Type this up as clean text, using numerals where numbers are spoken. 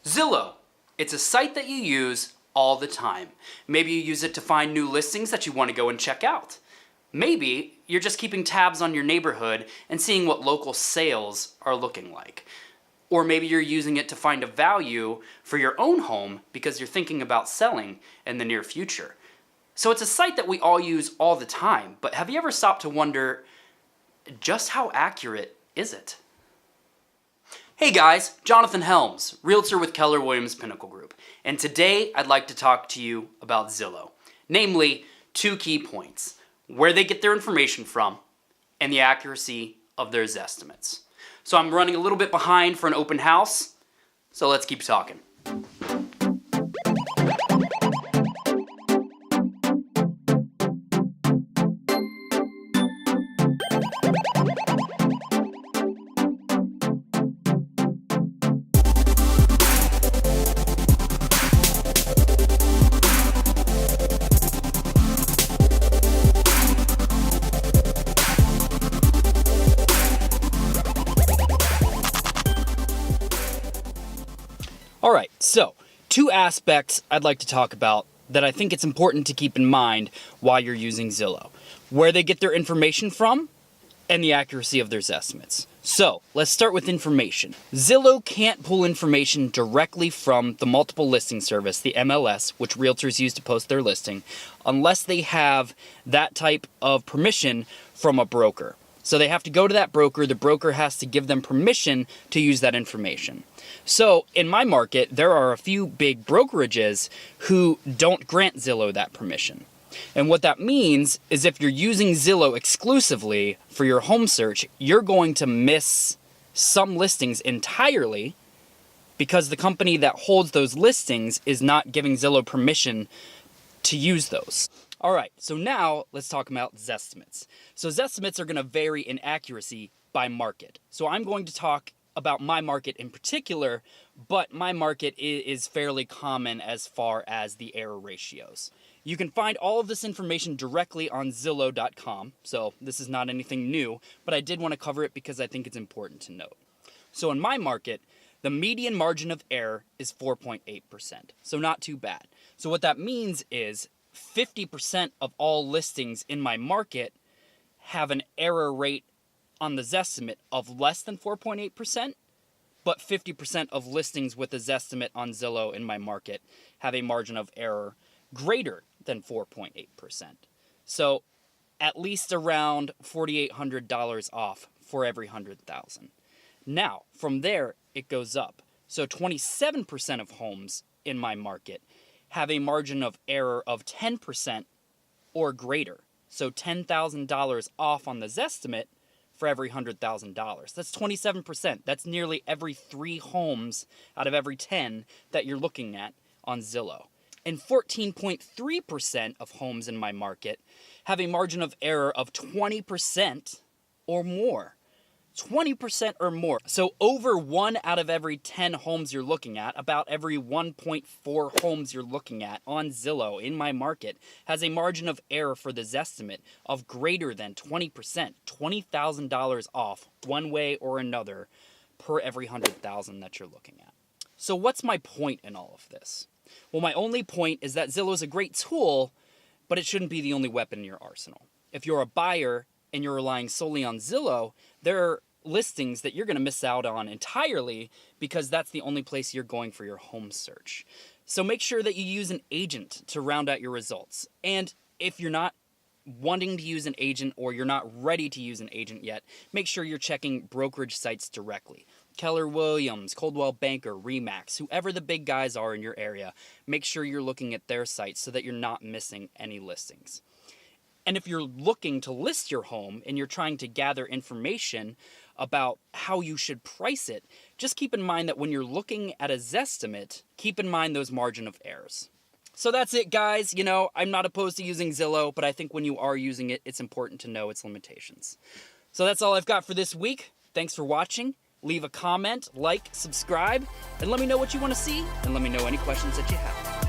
Zillow. It's a site that you use all the time. Maybe you use it to find new listings that you want to go and check out. Maybe you're just keeping tabs on your neighborhood and seeing what local sales are looking like. Or maybe you're using it to find a value for your own home because you're thinking about selling in the near future. So it's a site that we all use all the time, but have you ever stopped to wonder, just how accurate is it? Hey guys, Jonathan Helms, Realtor with Keller Williams Pinnacle Group, and today I'd like to talk to you about Zillow, namely two key points: where they get their information from and the accuracy of their estimates. So I'm running a little bit behind for an open house, so let's keep talking. All right, so two aspects I'd like to talk about that I think it's important to keep in mind while you're using Zillow: where they get their information from and the accuracy of their estimates. So let's start with information. Zillow can't pull information directly from the multiple listing service, the MLS, which realtors use to post their listing, unless they have that type of permission from a broker. So they have to go to that broker. The broker has to give them permission to use that information. So in my market, there are a few big brokerages who don't grant Zillow that permission. And what that means is if you're using Zillow exclusively for your home search, you're going to miss some listings entirely because the company that holds those listings is not giving Zillow permission to use those. All right, so now let's talk about Zestimates. So Zestimates are going to vary in accuracy by market. So I'm going to talk about my market in particular, but my market is fairly common as far as the error ratios. You can find all of this information directly on Zillow.com, so this is not anything new, but I did want to cover it because I think it's important to note. So in my market, the median margin of error is 4.8%, so not too bad. So what that means is 50% of all listings in my market have an error rate on the Zestimate of less than 4.8%, but 50% of listings with a Zestimate on Zillow in my market have a margin of error greater than 4.8%. So at least around $4,800 off for every 100,000. Now, from there, it goes up. So 27% of homes in my market have a margin of error of 10% or greater. So $10,000 off on the Zestimate for every $100,000. That's 27%. That's nearly every 3 homes out of every 10 that you're looking at on Zillow. And 14.3% of homes in my market have a margin of error of 20% or more. 20% or more. So over 1 out of every 10 homes you're looking at, about every 1.4 homes you're looking at on Zillow in my market, has a margin of error for the Zestimate of greater than 20%, $20,000 off one way or another per every 100,000 that you're looking at. So what's my point in all of this? Well, my only point is that Zillow is a great tool, but it shouldn't be the only weapon in your arsenal. If you're a buyer and you're relying solely on Zillow, there are listings that you're going to miss out on entirely because that's the only place you're going for your home search. So make sure that you use an agent to round out your results. And if you're not wanting to use an agent or you're not ready to use an agent yet, make sure you're checking brokerage sites directly. Keller Williams, Coldwell Banker, Remax, whoever the big guys are in your area, make sure you're looking at their sites so that you're not missing any listings. And if you're looking to list your home and you're trying to gather information about how you should price it, just keep in mind that when you're looking at a Zestimate, keep in mind those margin of errors. So that's it, guys. You know, I'm not opposed to using Zillow, but I think when you are using it, it's important to know its limitations. So that's all I've got for this week. Thanks for watching. Leave a comment, like, subscribe, and let me know what you want to see, and let me know any questions that you have.